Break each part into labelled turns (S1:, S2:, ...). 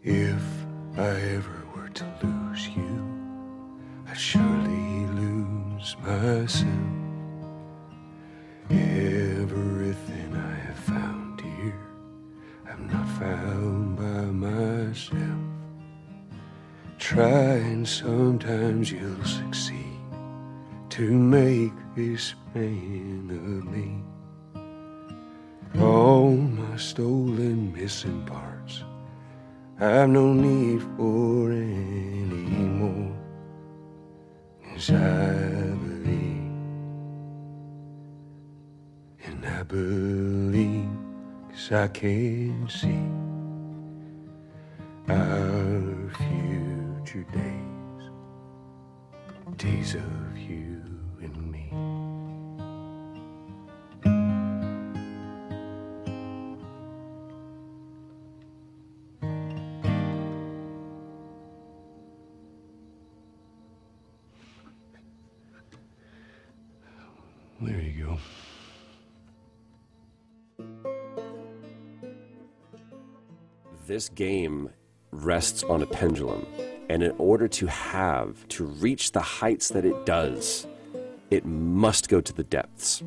S1: If I ever were to lose you, I'd surely lose myself. Everything I have found here, I've not found by myself. Try and sometimes you'll succeed to make this man of me. All my stolen missing parts I've no need for any more, 'cause I believe, and I believe 'cause I can see our future days, days of you and me. There you go.
S2: This game rests on a pendulum, and in order to reach the heights that it does, it must go to the depths.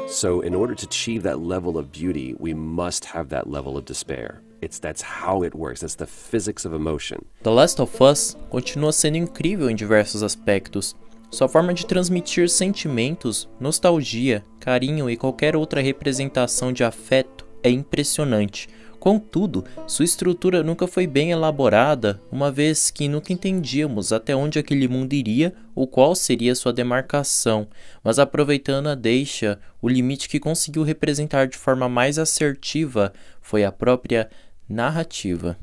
S2: So in order to achieve that level of beauty, we must have that level of despair. That's how it works. That's the physics of emotion.
S3: The Last of Us continua sendo incrível em diversos aspectos. Sua forma de transmitir sentimentos, nostalgia, carinho e qualquer outra representação de afeto é impressionante. Contudo, sua estrutura nunca foi bem elaborada, uma vez que nunca entendíamos até onde aquele mundo iria ou qual seria sua demarcação, mas aproveitando a deixa, o limite que conseguiu representar de forma mais assertiva foi a própria narrativa.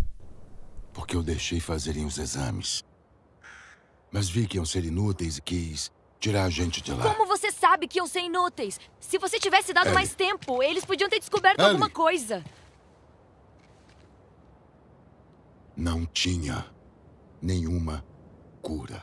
S4: Porque eu deixei fazerem os exames. Mas vi que iam ser inúteis e quis tirar a gente de lá.
S5: Como você sabe que iam ser inúteis? Se você tivesse dado mais tempo, eles podiam ter descoberto alguma coisa.
S4: Não tinha nenhuma cura.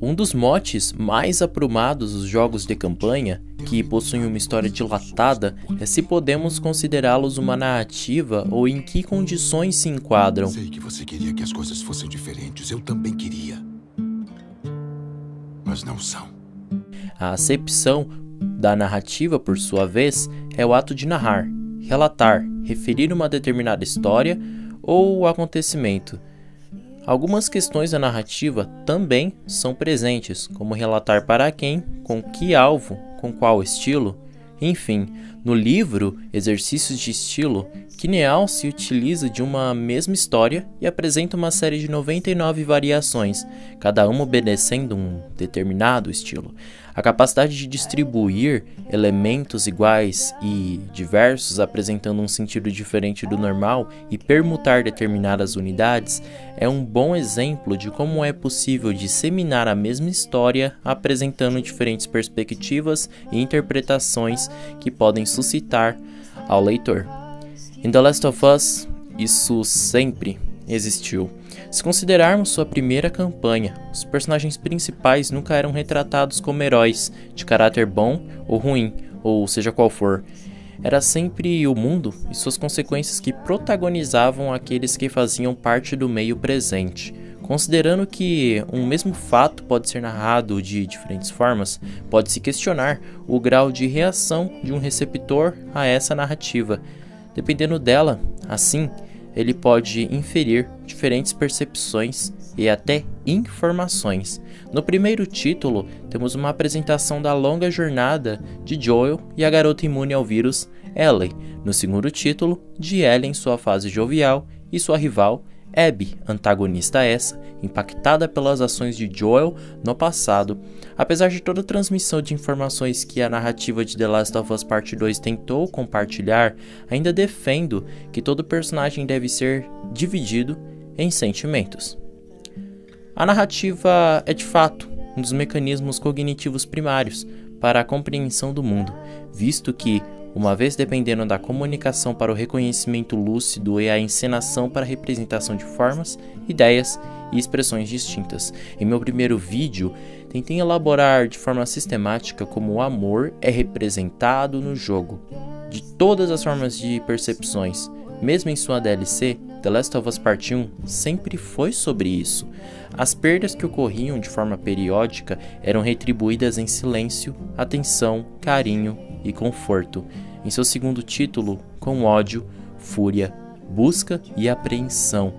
S3: Um dos motes mais aprumados dos jogos de campanha, que possuem uma história dilatada, é se podemos considerá-los uma narrativa ou em que condições se enquadram.
S4: Sei que você queria que as coisas fossem diferentes, eu também queria. Mas não são.
S3: A acepção da narrativa, por sua vez, é o ato de narrar, relatar, referir uma determinada história ou acontecimento. Algumas questões da narrativa também são presentes, como relatar para quem, com que alvo, com qual estilo. Enfim, no livro Exercícios de Estilo, Kneale se utiliza de uma mesma história e apresenta uma série de 99 variações, cada uma obedecendo um determinado estilo. A capacidade de distribuir elementos iguais e diversos apresentando um sentido diferente do normal e permutar determinadas unidades é um bom exemplo de como é possível disseminar a mesma história apresentando diferentes perspectivas e interpretações que podem suscitar ao leitor. Em The Last of Us, isso sempre existiu. Se considerarmos sua primeira campanha, os personagens principais nunca eram retratados como heróis, de caráter bom ou ruim, ou seja qual for. Era sempre o mundo e suas consequências que protagonizavam aqueles que faziam parte do meio presente. Considerando que um mesmo fato pode ser narrado de diferentes formas, pode-se questionar o grau de reação de um receptor a essa narrativa. Dependendo dela, assim, ele pode inferir diferentes percepções e até informações. No primeiro título, temos uma apresentação da longa jornada de Joel e a garota imune ao vírus, Ellie. No segundo título, de Ellie em sua fase jovial e sua rival, Abby, antagonista essa, impactada pelas ações de Joel no passado. Apesar de toda a transmissão de informações que a narrativa de The Last of Us Part 2 tentou compartilhar, ainda defendo que todo personagem deve ser dividido em sentimentos. A narrativa é de fato um dos mecanismos cognitivos primários para a compreensão do mundo, visto que, uma vez dependendo da comunicação para o reconhecimento lúcido e a encenação para a representação de formas, ideias e expressões distintas. Em meu primeiro vídeo, tentei elaborar de forma sistemática como o amor é representado no jogo, de todas as formas de percepções. Mesmo em sua DLC, The Last of Us Part 1 sempre foi sobre isso. As perdas que ocorriam de forma periódica eram retribuídas em silêncio, atenção, carinho e conforto. Em seu segundo título, com ódio, fúria, busca e apreensão.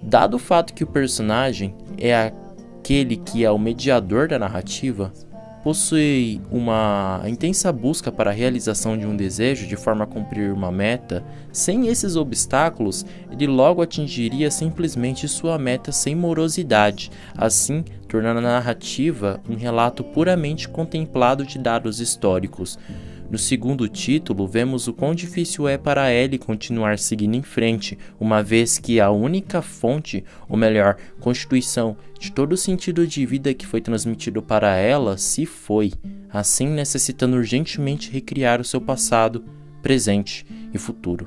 S3: Dado o fato que o personagem é aquele que é o mediador da narrativa, possui uma intensa busca para a realização de um desejo de forma a cumprir uma meta, sem esses obstáculos, ele logo atingiria simplesmente sua meta sem morosidade, assim tornando a narrativa um relato puramente contemplado de dados históricos. No segundo título, vemos o quão difícil é para Ellie continuar seguindo em frente, uma vez que a única fonte, ou melhor, constituição de todo o sentido de vida que foi transmitido para ela se foi, assim necessitando urgentemente recriar o seu passado, presente e futuro.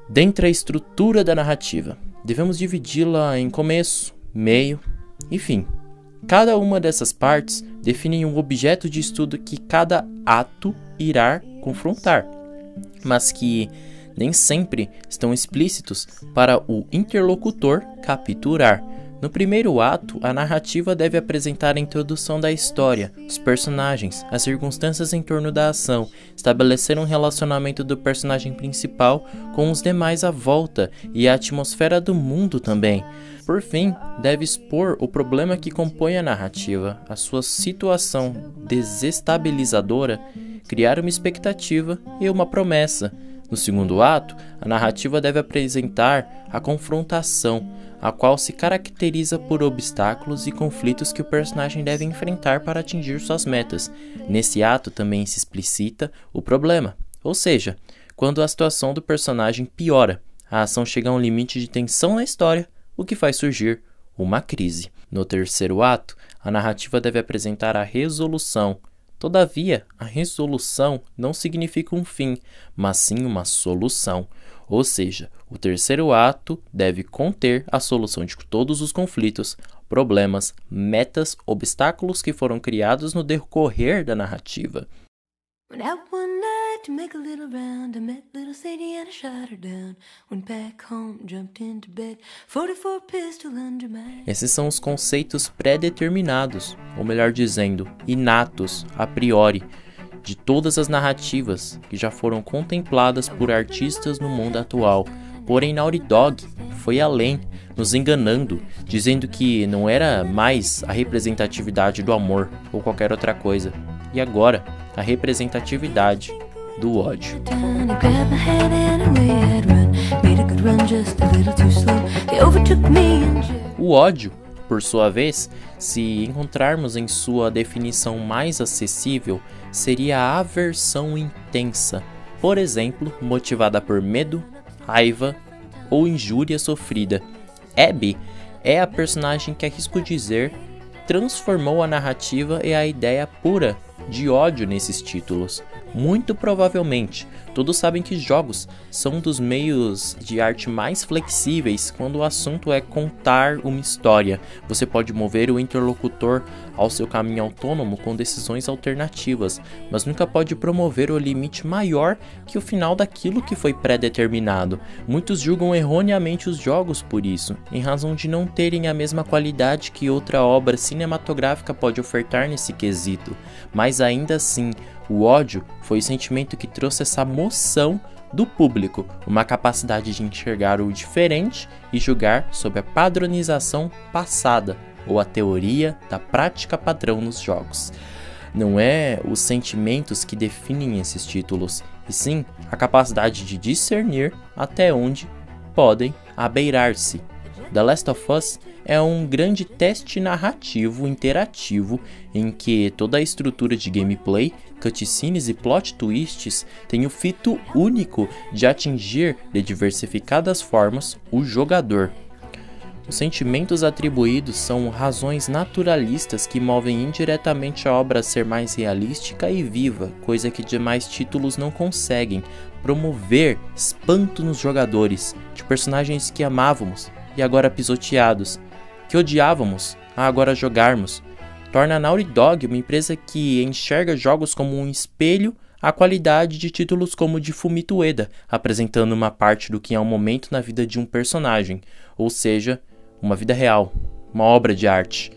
S3: Dentre a estrutura da narrativa, devemos dividi-la em começo, meio e fim. Cada uma dessas partes define um objeto de estudo que cada ato irá confrontar, mas que nem sempre estão explícitos para o interlocutor capturar. No primeiro ato, a narrativa deve apresentar a introdução da história, os personagens, as circunstâncias em torno da ação, estabelecer um relacionamento do personagem principal com os demais à volta e a atmosfera do mundo também. Por fim, deve expor o problema que compõe a narrativa, a sua situação desestabilizadora, criar uma expectativa e uma promessa. No segundo ato, a narrativa deve apresentar a confrontação, a qual se caracteriza por obstáculos e conflitos que o personagem deve enfrentar para atingir suas metas. Nesse ato também se explicita o problema, ou seja, quando a situação do personagem piora, a ação chega a um limite de tensão na história, o que faz surgir uma crise. No terceiro ato, a narrativa deve apresentar a resolução. Todavia, a resolução não significa um fim, mas sim uma solução. Ou seja, o terceiro ato deve conter a solução de todos os conflitos, problemas, metas, obstáculos que foram criados no decorrer da narrativa. Esses são os conceitos pré-determinados, ou melhor dizendo, inatos, a priori, de todas as narrativas que já foram contempladas por artistas no mundo atual. Porém, Naughty Dog foi além, nos enganando, dizendo que não era mais a representatividade do amor ou qualquer outra coisa, e agora a representatividade do ódio. O ódio, por sua vez, se encontrarmos em sua definição mais acessível, seria a aversão intensa, por exemplo, motivada por medo, raiva ou injúria sofrida. Abby é a personagem que, arrisco dizer, transformou a narrativa e a ideia pura de ódio nesses títulos. Muito provavelmente, todos sabem que jogos são um dos meios de arte mais flexíveis quando o assunto é contar uma história. Você pode mover o interlocutor ao seu caminho autônomo com decisões alternativas, mas nunca pode promover o limite maior que o final daquilo que foi pré-determinado. Muitos julgam erroneamente os jogos por isso, em razão de não terem a mesma qualidade que outra obra cinematográfica pode ofertar nesse quesito, mas ainda assim, o ódio foi o sentimento que trouxe essa moção do público, uma capacidade de enxergar o diferente e julgar sob a padronização passada, ou a teoria da prática padrão nos jogos. Não é os sentimentos que definem esses títulos, e sim a capacidade de discernir até onde podem abeirar-se. The Last of Us é um grande teste narrativo interativo em que toda a estrutura de gameplay, cutscenes e plot twists tem o fito único de atingir de diversificadas formas o jogador. Os sentimentos atribuídos são razões naturalistas que movem indiretamente a obra a ser mais realística e viva, coisa que demais títulos não conseguem. Promover espanto nos jogadores, de personagens que amávamos e agora pisoteados, que odiávamos a agora jogarmos, torna a Naughty Dog uma empresa que enxerga jogos como um espelho a qualidade de títulos como o de Fumito Ueda, apresentando uma parte do que é um momento na vida de um personagem, ou seja, uma vida real, uma obra de arte.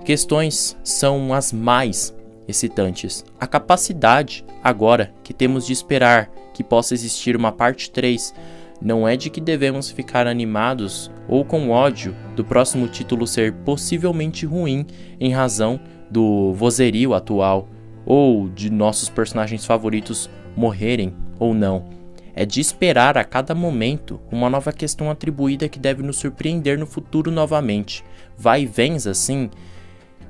S3: Questões são as mais excitantes. A capacidade, agora, que temos de esperar que possa existir uma parte 3, não é de que devemos ficar animados ou com ódio do próximo título ser possivelmente ruim em razão do vozerio atual ou de nossos personagens favoritos morrerem ou não. É de esperar a cada momento uma nova questão atribuída que deve nos surpreender no futuro novamente. Vai e vens assim,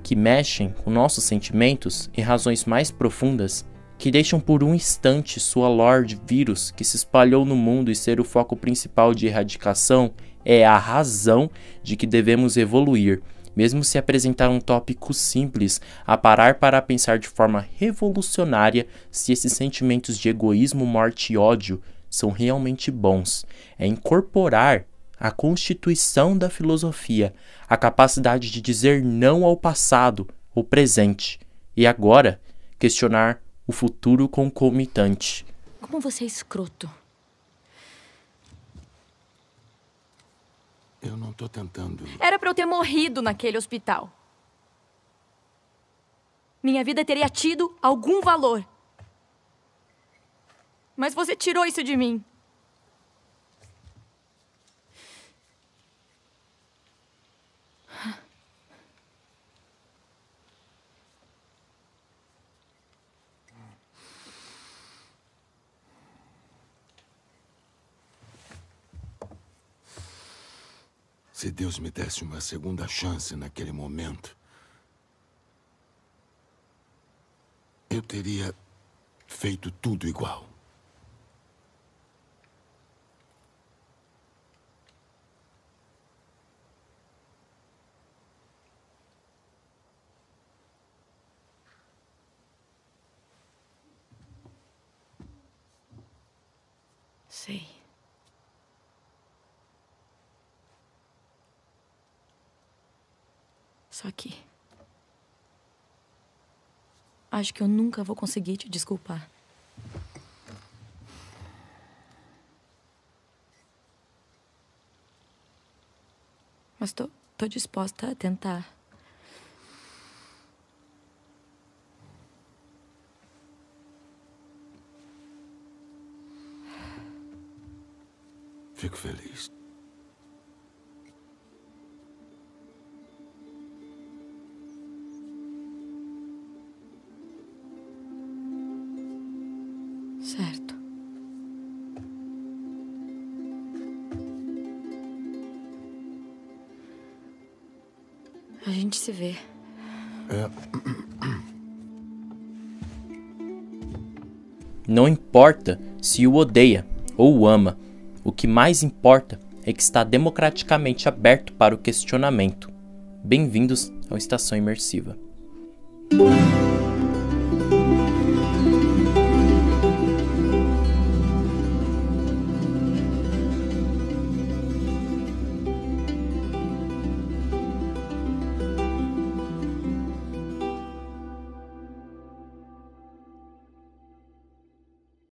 S3: que mexem com nossos sentimentos e razões mais profundas, que deixam por um instante sua lore de vírus que se espalhou no mundo e ser o foco principal de erradicação, é a razão de que devemos evoluir, mesmo se apresentar um tópico simples, a parar para pensar de forma revolucionária se esses sentimentos de egoísmo, morte e ódio são realmente bons. É incorporar a constituição da filosofia, a capacidade de dizer não ao passado, ou presente, e agora questionar o futuro concomitante.
S5: Como você é escroto.
S4: Eu não tô tentando...
S5: Era pra eu ter morrido naquele hospital. Minha vida teria tido algum valor. Mas você tirou isso de mim.
S4: Se Deus me desse uma segunda chance naquele momento, eu teria feito tudo igual.
S5: Sei. Só que... acho que eu nunca vou conseguir te desculpar. Mas tô disposta a tentar.
S4: Fico feliz.
S5: Certo. A gente se vê.
S3: Não importa se o odeia ou o ama, o que mais importa é que está democraticamente aberto para o questionamento. Bem-vindos ao Estação Imersiva.